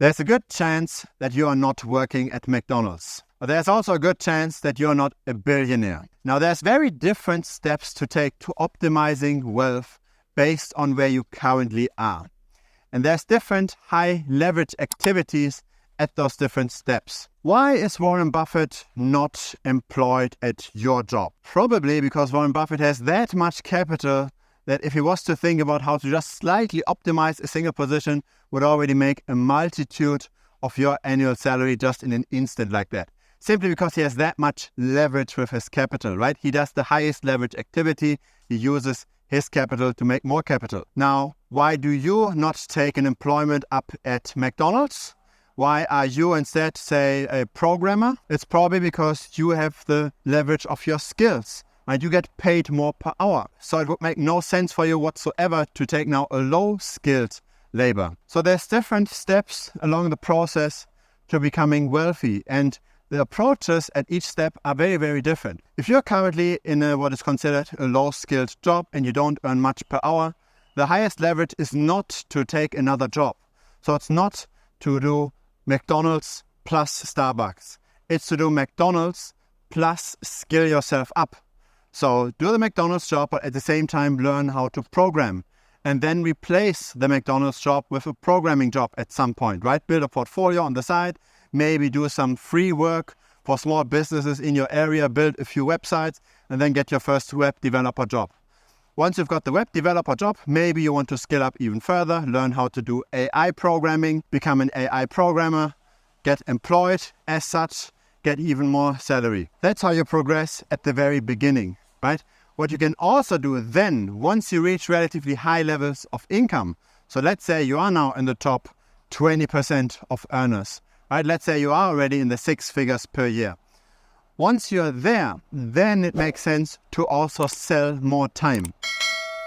There's a good chance that you are not working at McDonald's. But there's also a good chance that you're not a billionaire. Now, there's very different steps to take to optimizing wealth based on where you currently are. And there's different high leverage activities at those different steps. Why is Warren Buffett not employed at your job? Probably because Warren Buffett has that much capital that if he was to think about how to just slightly optimize a single position, would already make a multitude of your annual salary just in an instant like that. Simply because he has that much leverage with his capital, right? He does the highest leverage activity. He uses his capital to make more capital. Now, why do you not take an employment up at McDonald's? Why are you instead, say, a programmer? It's probably because you have the leverage of your skills, right? You get paid more per hour. So it would make no sense for you whatsoever to take now a low-skilled labor. So there's different steps along the process to becoming wealthy, and the approaches at each step are very, very different. If you're currently in what is considered a low-skilled job and you don't earn much per hour, the highest leverage is not to take another job. So it's not to do McDonald's plus Starbucks. It's to do McDonald's plus skill yourself up. So do the McDonald's job, but at the same time learn how to program. And then replace the McDonald's job with a programming job at some point, right? Build a portfolio on the side, maybe do some free work for small businesses in your area, build a few websites, and then get your first web developer job. Once you've got the web developer job, maybe you want to skill up even further, learn how to do AI programming, become an AI programmer, get employed as such, get even more salary. That's how you progress at the very beginning, right? What you can also do then, once you reach relatively high levels of income, so let's say you are now in the top 20% of earners, right? Let's say you are already in the 6 figures per year. Once you're there, then it makes sense to also sell more time,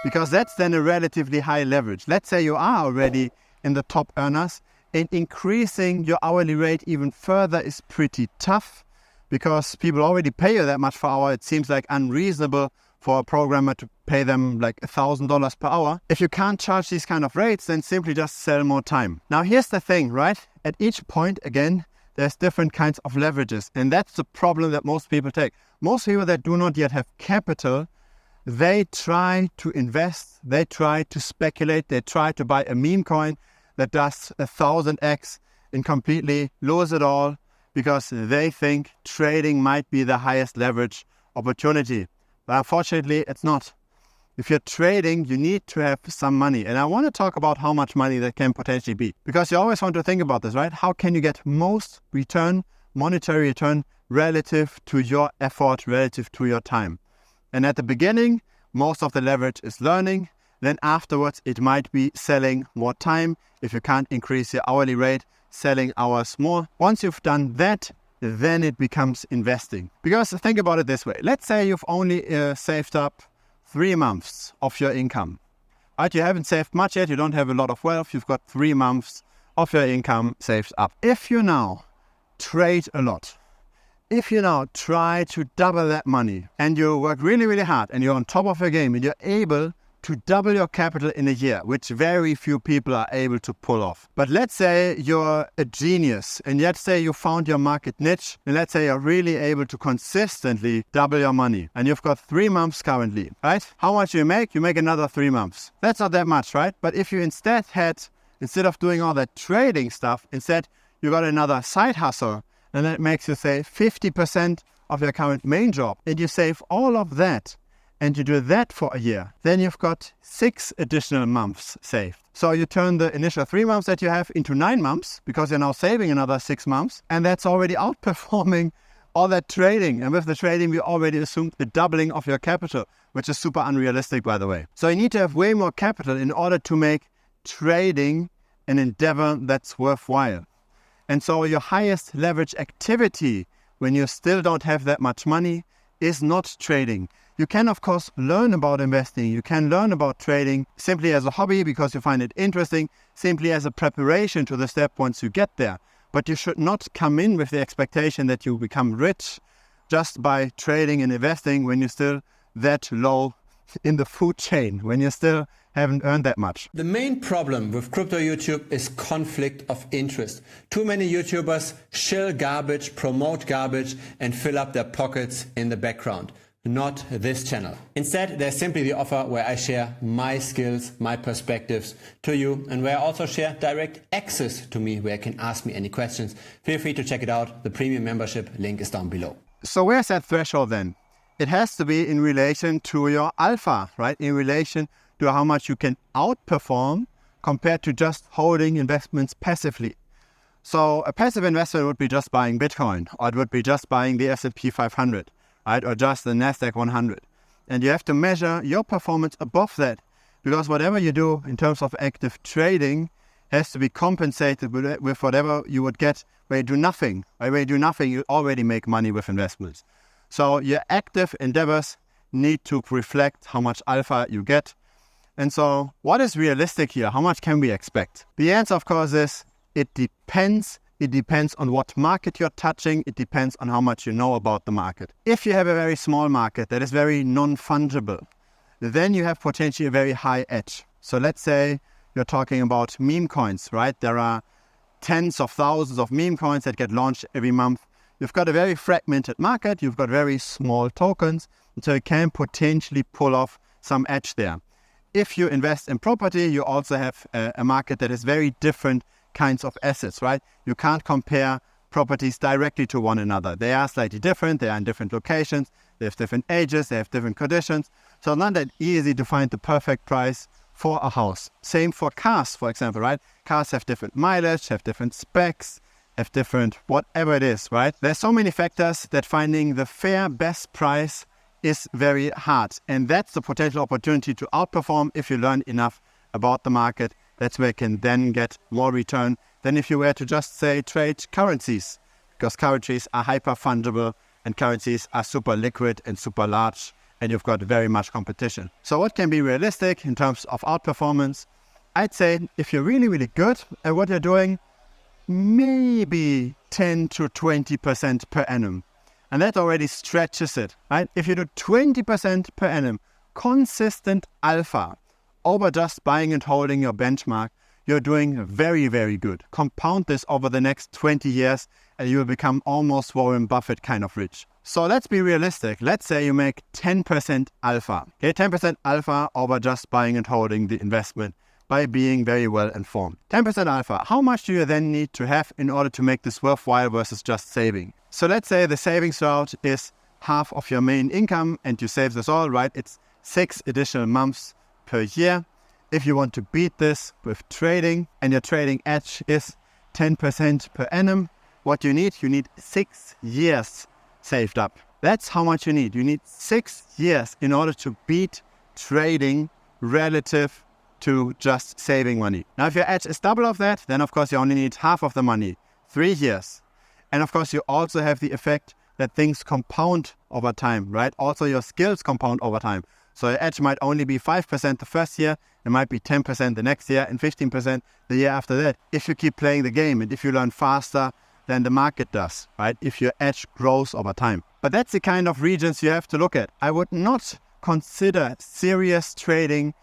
because that's then a relatively high leverage. Let's say you are already in the top earners, and increasing your hourly rate even further is pretty tough, because people already pay you that much per hour. It seems like unreasonable for a programmer to pay them like $1,000 per hour. If you can't charge these kind of rates, then simply just sell more time. Now here's the thing, right? At each point, again, there's different kinds of leverages. And that's the problem that most people take. Most people that do not yet have capital, they try to invest, they try to speculate, they try to buy a meme coin that does 1,000x and completely lose it all because they think trading might be the highest leverage opportunity. But unfortunately, it's not. If you're trading, you need to have some money. And I want to talk about how much money that can potentially be. Because you always want to think about this, right? How can you get most return, monetary return, relative to your effort, relative to your time? And at the beginning, most of the leverage is learning. Then afterwards, it might be selling more time. If you can't increase your hourly rate, selling hours more. Once you've done that, then it becomes investing. Because think about it this way. Let's say you've only saved up 3 months of your income. Right? You haven't saved much yet. You don't have a lot of wealth. You've got 3 months of your income saved up. If you now trade a lot, if you now try to double that money and you work really, really hard and you're on top of your game and you're able to double your capital in a year, which very few people are able to pull off. But let's say you're a genius and let's say you found your market niche and let's say you're really able to consistently double your money and you've got 3 months currently, right? How much you make? You make another 3 months. That's not that much, right? But if you instead of doing all that trading stuff, instead you got another side hustle and that makes you say 50% of your current main job and you save all of that and you do that for a year, then you've got 6 additional months saved. So you turn the initial 3 months that you have into 9 months because you're now saving another 6 months. And that's already outperforming all that trading. And with the trading, we already assumed the doubling of your capital, which is super unrealistic, by the way. So you need to have way more capital in order to make trading an endeavor that's worthwhile. And so your highest leverage activity when you still don't have that much money is not trading. You can, of course, learn about investing. You can learn about trading simply as a hobby because you find it interesting, simply as a preparation to the step once you get there. But you should not come in with the expectation that you become rich just by trading and investing when you're still that low in the food chain when you still haven't earned that much. The main problem with crypto YouTube is conflict of interest. Too many YouTubers shill garbage, promote garbage, and fill up their pockets in the background. Not this channel. Instead, there's simply the offer where I share my skills, my perspectives to you, and where I also share direct access to me, where you can ask me any questions. Feel free to check it out. The premium membership link is down below. So where's that threshold then? It has to be in relation to your alpha, right? In relation to how much you can outperform compared to just holding investments passively. So a passive investment would be just buying Bitcoin, or it would be just buying the S&P 500, right? Or just the NASDAQ 100. And you have to measure your performance above that, because whatever you do in terms of active trading has to be compensated with whatever you would get where you do nothing. Right? Where you do nothing, you already make money with investments. So your active endeavors need to reflect how much alpha you get. And so what is realistic here? How much can we expect? The answer, of course, is it depends. It depends on what market you're touching. It depends on how much you know about the market. If you have a very small market that is very non-fungible, then you have potentially a very high edge. So let's say you're talking about meme coins, right? There are tens of thousands of meme coins that get launched every month. You've got a very fragmented market. You've got very small tokens. And so you can potentially pull off some edge there. If you invest in property, you also have a market that is very different kinds of assets, right? You can't compare properties directly to one another. They are slightly different. They are in different locations. They have different ages. They have different conditions. So it's not that easy to find the perfect price for a house. Same for cars, for example, right? Cars have different mileage, have different specs, have different whatever it is, right? There's so many factors that finding the fair best price is very hard. And that's the potential opportunity to outperform if you learn enough about the market. That's where you can then get more return than if you were to just say trade currencies, because currencies are hyper fungible and currencies are super liquid and super large, and you've got very much competition. So what can be realistic in terms of outperformance? I'd say if you're really, really good at what you're doing, maybe 10 to 20% per annum. And that already stretches it, right? If you do 20% per annum, consistent alpha over just buying and holding your benchmark, you're doing very, very good. Compound this over the next 20 years and you will become almost Warren Buffett kind of rich. So let's be realistic. Let's say you make 10% alpha. Okay, 10% alpha over just buying and holding the investment by being very well informed. 10% alpha. How much do you then need to have in order to make this worthwhile versus just saving? So let's say the savings route is half of your main income and you save this all, right? It's 6 additional months per year. If you want to beat this with trading and your trading edge is 10% per annum, what you need 6 years saved up. That's how much you need. You need 6 years in order to beat trading relative to just saving money. Now, if your edge is double of that, then of course you only need half of the money, 3 years. And of course you also have the effect that things compound over time, right? Also your skills compound over time. So your edge might only be 5% the first year, it might be 10% the next year and 15% the year after that. If you keep playing the game and if you learn faster than the market does, right? If your edge grows over time. But that's the kind of regions you have to look at. I would not consider serious trading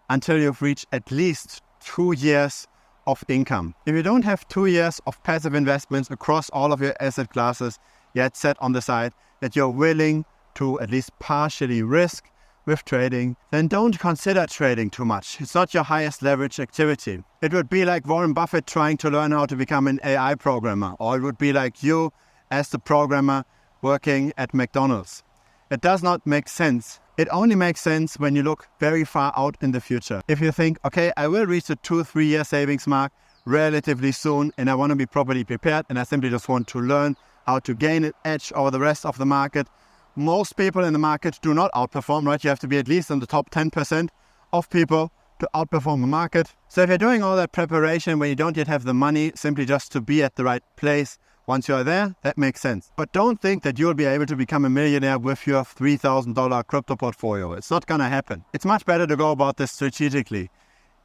until you've reached at least 2 years of income. If you don't have 2 years of passive investments across all of your asset classes yet set on the side that you're willing to at least partially risk with trading, then don't consider trading too much. It's not your highest leverage activity. It would be like Warren Buffett trying to learn how to become an AI programmer, or it would be like you as the programmer working at McDonald's. It does not make sense. It only makes sense when you look very far out in the future. If you think, okay, I will reach the 2-3 year savings mark relatively soon and I want to be properly prepared and I simply just want to learn how to gain an edge over the rest of the market. Most people in the market do not outperform, right? You have to be at least in the top 10% of people to outperform the market. So if you're doing all that preparation when you don't yet have the money, simply just to be at the right place, once you're there, that makes sense. But don't think that you'll be able to become a millionaire with your $3,000 crypto portfolio. It's not going to happen. It's much better to go about this strategically.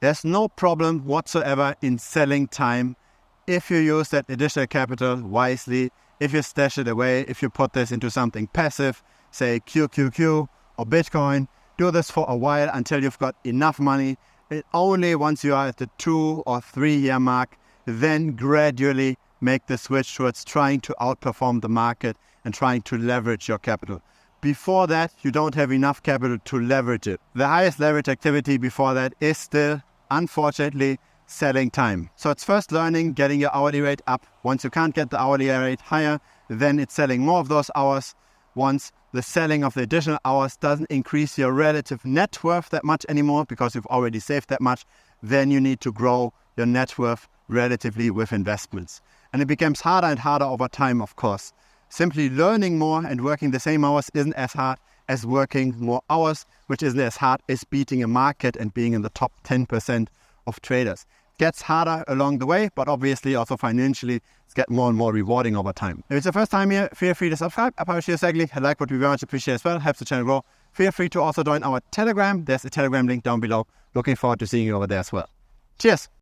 There's no problem whatsoever in selling time if you use that additional capital wisely, if you stash it away, if you put this into something passive, say QQQ or Bitcoin, Do this for a while until you've got enough money. And only once you are at the 2 or 3 year mark, then gradually make the switch towards trying to outperform the market and trying to leverage your capital. Before that, you don't have enough capital to leverage it. The highest leverage activity before that is still, unfortunately, selling time. So it's first learning, getting your hourly rate up. Once you can't get the hourly rate higher, then it's selling more of those hours. Once the selling of the additional hours doesn't increase your relative net worth that much anymore because you've already saved that much, then you need to grow your net worth relatively with investments. And it becomes harder and harder over time, of course. Simply learning more and working the same hours isn't as hard as working more hours, which isn't as hard as beating a market and being in the top 10% of traders. It gets harder along the way, but obviously also financially, it's getting more and more rewarding over time. If it's the first time here, feel free to subscribe. I publish here regularly. I like what we very much appreciate as well. Helps the channel grow. Feel free to also join our Telegram. There's a Telegram link down below. Looking forward to seeing you over there as well. Cheers.